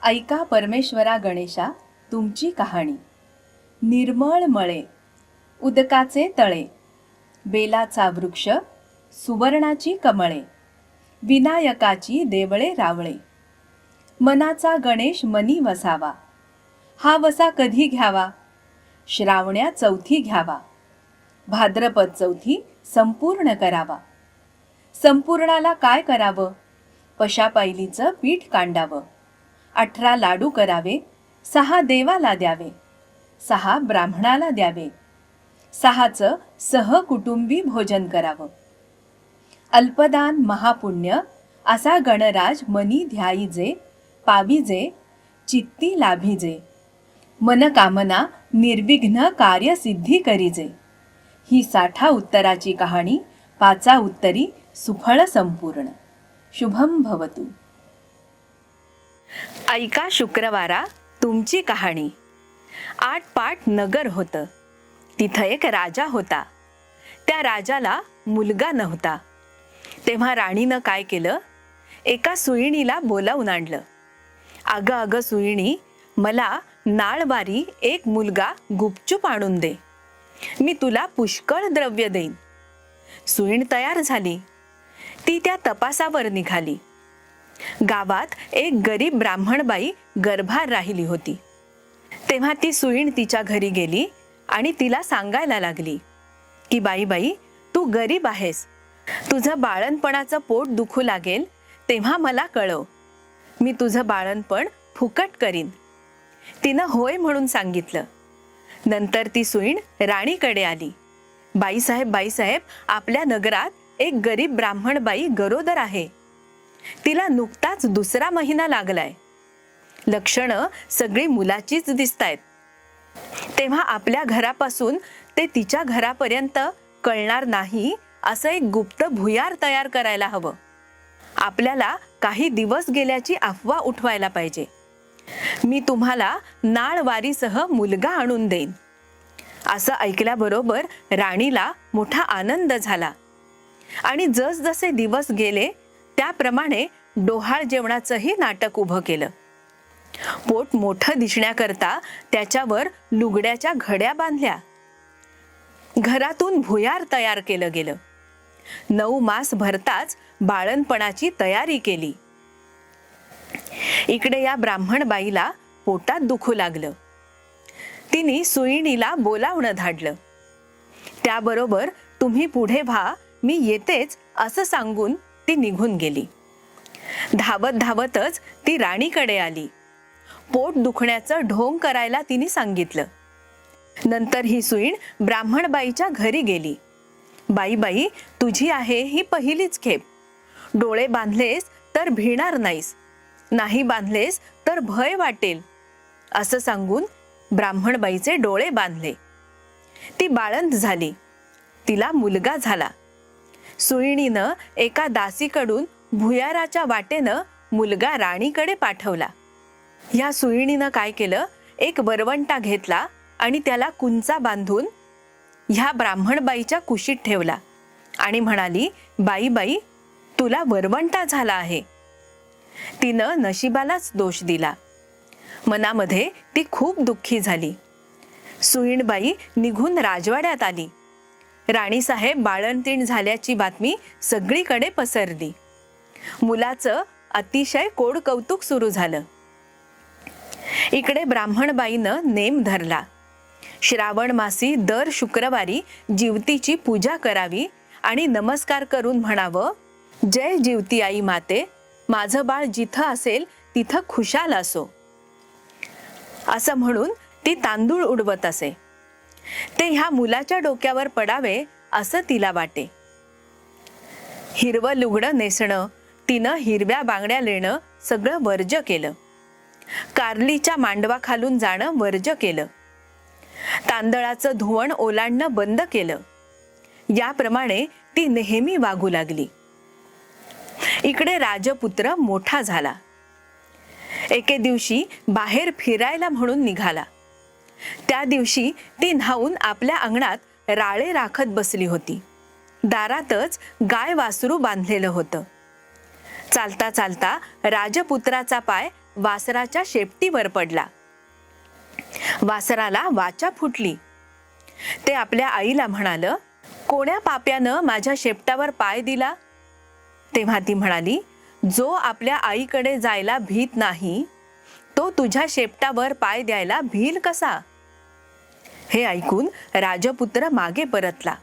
ऐका परमेश्वरा गणेशा तुमची कहाणी। निर्मळ मळे, उदकाचे तळे, बेलाचा वृक्ष, सुवर्णाची कमळे, विनायकाची देवळे रावळे। मनाचा गणेश मनी वसावा, हा वसा कधी घ्यावा? श्रावण्या चौथी घ्यावा, भाद्रपद चौथी संपूर्ण करावा। संपूर्णाला काय करावं? पशापायलीचं पीठ कांडावं, 18 लाडू करावे, 6 देवाला द्यावे, 6 ब्राह्मणाला द्यावे, 6चं सहकुटुंबी भोजन करावं। अल्पदान महापुण्य असा गणराज मनी ध्याईजे, पाविजे चित्ती लाभिजे। मनकामना निर्विघ्न कार्यसिद्धी करीजे। ही 60 उत्तराची कहाणी 5 उत्तरी सुफळ संपूर्ण। शुभम भवतु। ऐका शुक्रवारा तुमची कहाणी। 8 पाट नगर होतं। तिथं एक राजा होता। त्या राजाला मुलगा नव्हता। तेव्हा राणीनं काय केलं? एका सुईणीला बोलावून आणलं। अगं अगं सुईणी, मला नाळवारी एक मुलगा गुपचूप आणून दे, मी तुला पुष्कळ द्रव्य देईन। सुईण तयार झाली। ती त्या तपासावर निघाली। गावात एक गरीब ब्राह्मणबाई गर्भार राहिली होती। तेव्हा ती सुईण तिच्या घरी गेली आणि तिला सांगायला लागली की बाई बाई, तू गरीब आहेस, तुझं बाळणपणाचं पोट दुखू लागेल तेव्हा मला कळव, मी तुझं बाळणपण फुकट करीन। तिनं होय म्हणून सांगितलं। नंतर ती सुईण राणीकडे आली। बाईसाहेब बाईसाहेब, आपल्या नगरात एक गरीब ब्राह्मणबाई गरोदर आहे। तिला नुकताच 2रा महिना लागलाय। लक्षणं सगळी मुलाचीच दिसतायत। तेव्हा आपल्या घरापासून ते तिच्या घरापर्यंत कळणार नाही असं एक गुप्त भुयार तयार करायला हवं। आपल्याला काही दिवस गेल्याची अफवा उठवायला पाहिजे। मी तुम्हाला नाळवारीसह मुलगा आणून देईन। असं ऐकल्याबरोबर राणीला मोठा आनंद झाला आणि जसजसे दिवस गेले त्याप्रमाणे डोहाळ जेवणाचंही नाटक उभं केलं। पोट मोठं दिसण्याकरता त्याच्यावर लुगड्याच्या घड्या बांधल्या। घरातून भुयार तयार केलं गेलं। 9 मास भरताच बाळणपणाची तयारी केली। इकडे या ब्राह्मणबाईला पोटात दुखू लागलं। तिने सुईणीला बोलावणं धाडलं। त्याबरोबर तुम्ही पुढे व्हा, मी येतेच असं सांगून ती निघून गेली। धावत धावतच ती राणीकडे आली। पोट दुखण्याचं ढोंग करायला तिने सांगितलं। नंतर ही सुईण ब्राह्मणबाईच्या घरी गेली। बाई बाई, तुझी आहे ही पहिलीच खेप। डोळे बांधलेस तर भिणार नाहीस, नाही बांधलेस तर भय वाटेल असं सांगून ब्राह्मणबाईचे डोळे बांधले। ती बाळंत झाली। तिला मुलगा झाला। सुईणीनं एका दासीकडून भुयाराच्या वाटेनं मुलगा राणीकडे पाठवला। ह्या सुईणीनं काय केलं? एक वरवंटा घेतला आणि त्याला कुंचा बांधून ह्या ब्राह्मणबाईच्या कुशीत ठेवला आणि म्हणाली, बाई बाई, तुला वरवंटा झाला आहे। तिनं नशिबालाच दोष दिला। मनामध्ये ती खूप दुःखी झाली। सुईणबाई निघून राजवाड्यात आली। राणीसाहेब बाळंतीण झाल्याची बातमी सगळीकडे पसरली। मुलाचं अतिशय कोड कौतुक सुरू झालं। इकडे ब्राह्मणबाईनं नेम धरला। श्रावण मासी दर शुक्रवारी जिवतीची पूजा करावी आणि नमस्कार करून म्हणावं, जय जिवती आई माते, माझं बाळ जिथं असेल तिथं खुशाल असो, असं म्हणून ती तांदूळ उडवत असे। ते ह्या मुलाच्या डोक्यावर पडावे असं तिला वाटे। हिरवं लुगडं नेसणं, तिनं हिरव्या बांगड्या लेणं सगळं वर्ज केलं। कारलीच्या मांडवाखालून जाणं वर्ज केलं। तांदळाचं धुवण ओलांडणं बंद केलं। याप्रमाणे ती नेहमी वागू लागली। इकडे राजपुत्र मोठा झाला। एके दिवशी बाहेर फिरायला म्हणून निघाला। त्या दिवशी ती न्हाऊन आपल्या अंगणात राळे राखत बसली होती। दारातच गाय वासरू बांधलेलं होतं। चालता चालता राजपुत्राचा पाय वासराच्या शेपटीवर पडला. वासराला वाचा फुटली. ते आपल्या आईला म्हणालं, कोण्या पाप्यानं माझ्या शेपटावर पाय दिला? तेव्हा ती म्हणाली, जो आपल्या आईकडे जायला भीत नाही तो तुझ्या शेपटावर पाय द्यायला भील कसा? हे ऐकून राजपुत्र मागे परतला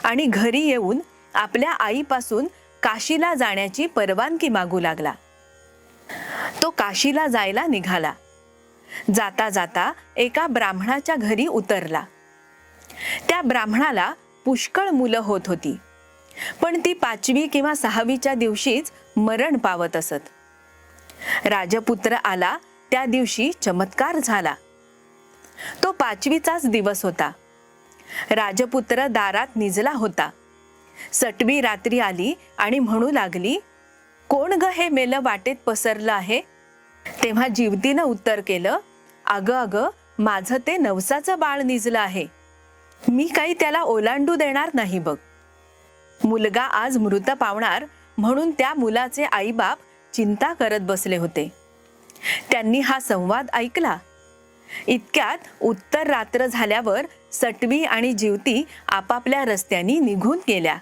आणि घरी येऊन आपल्या आईपासून काशीला जाण्याची परवानगी मागू लागला. तो काशीला जायला निघाला. जाता जाता एका ब्राह्मणाच्या घरी उतरला. त्या ब्राह्मणाला पुष्कळ मुलं होत होती, पण ती 5वी किंवा 6वीच्या दिवशीच मरण पावत असत. राजपुत्र आला त्या दिवशी चमत्कार झाला. तो 5वीचाच दिवस होता. राजपुत्र दारात निजला होता. सटवी रात्री आली आणि म्हणू लागली, कोण ग हे मेलं वाटेत पसरलं आहे? तेव्हा जीवतीनं उत्तर केलं, अगं अगं, माझं ते नवसाचं बाळ निजलं आहे. मी काही त्याला ओलांडू देणार नाही बघ. मुलगा आज मृत पावणार म्हणून त्या मुलाचे आईबाप चिंता करत बसले होते. त्यांनी हा संवाद ऐकला. इतक्यात उत्तर रात्र झाल्यावर सटवी आणि जीवती आपापल्या रस्त्यानी निघून गेल्या.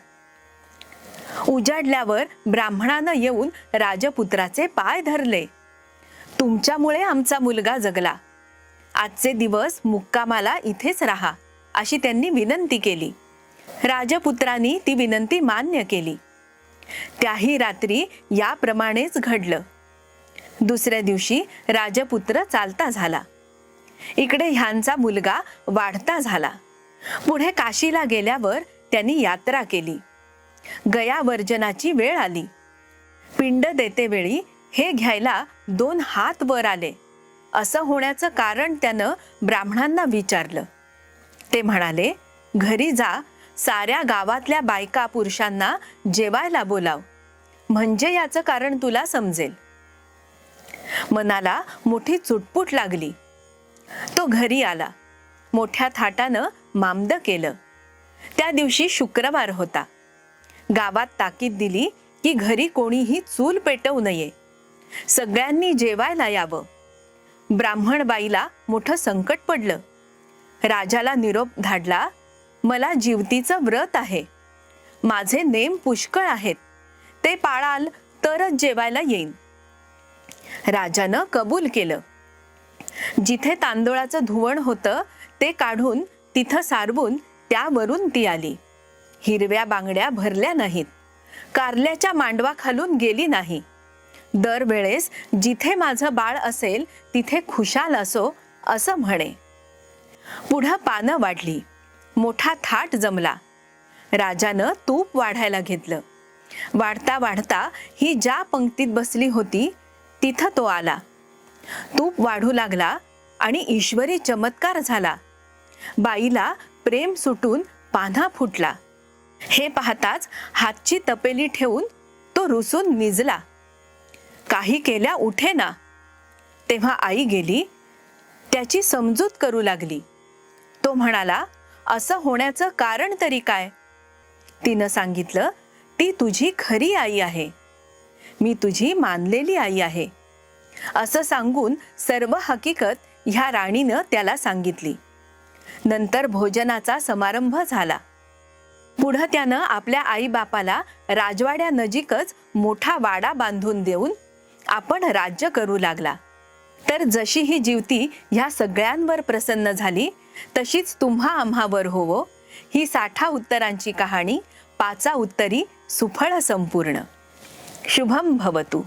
उजाडल्यावर ब्राह्मणानं येऊन राजपुत्राचे पाय धरले. तुमच्यामुळे आमचा मुलगा जगला. आजचे दिवस मुक्कामाला इथेच राहा अशी त्यांनी विनंती केली. राजपुत्रांनी ती विनंती मान्य केली. त्याही रात्री याप्रमाणेच घडलं. दुसऱ्या दिवशी राजपुत्र चालता झाला. इकडे ह्यांचा मुलगा वाढता झाला. पुढे काशीला गेल्यावर त्यांनी यात्रा केली. गयावर्जनाची वेळ आली. पिंड देतेवेळी हे घ्यायला 2 हात वर आले. असं होण्याचं कारण त्यानं ब्राह्मणांना विचारलं. ते म्हणाले, घरी जा, साऱ्या गावातल्या बायका पुरुषांना जेवायला बोलाव, म्हणजे याचं कारण तुला समजेल. मनाला मोठी चुटपुट लागली. तो घरी आला. मोठ्या थाटानं मामदं केलं. त्या दिवशी शुक्रवार होता. गावात ताकीद दिली की घरी कोणीही चूल पेटवू नये, सगळ्यांनी जेवायला यावं. ब्राह्मण बाईला मोठं संकट पडलं. राजाला निरोप धाडला, मला जीवतीचं व्रत आहे. माझे नेम पुष्कळ आहेत, ते पाळाल तरच जेवायला येईन. राजानं कबूल केलं. जिथे तांदूळाचं धुवण होतं ते काढून तिथं सारवून त्यावरून ती आली. हिरव्या बांगड्या भरल्या नाहीत. कारल्याच्या मांडवा खालून गेली नाही. दरवेळेस जिथे माझं बाळ असेल तिथे खुशाल असो असं म्हणे. पुढं पानं वाढली. मोठा थाट जमला. राजानं तूप वाढायला घेतलं. वाढता वाढता ही ज्या पंक्तीत बसली होती तिथं तो आला. तूप वाढू लागला आणि ईश्वरी चमत्कार झाला. बाईला प्रेम सुटून पान्हा फुटला. हे पाहताच हातची तपेली ठेवून तो रुसून निजला. काही केल्या उठेना. तेव्हा आई गेली. त्याची समजूत करू लागली. तो म्हणाला, असं होण्याचं कारण तरी काय? तिनं सांगितलं, ती तुझी खरी आई आहे. मी तुझी मानलेली आई आहे. असं सांगून सर्व हकीकत ह्या राणीनं त्याला सांगितली. नंतर भोजनाचा समारंभ झाला. पुढं त्यानं आपल्या आईबापाला राजवाड्यानजीकच मोठा वाडा बांधून देऊन आपण राज्य करू लागला. तर जशी ही जीवती ह्या सगळ्यांवर प्रसन्न झाली, तशीच तुम्हा आम्हावर होवो. ही 60 उत्तरांची कहाणी 5 उत्तरी सुफळ संपूर्ण. शुभम भवतु.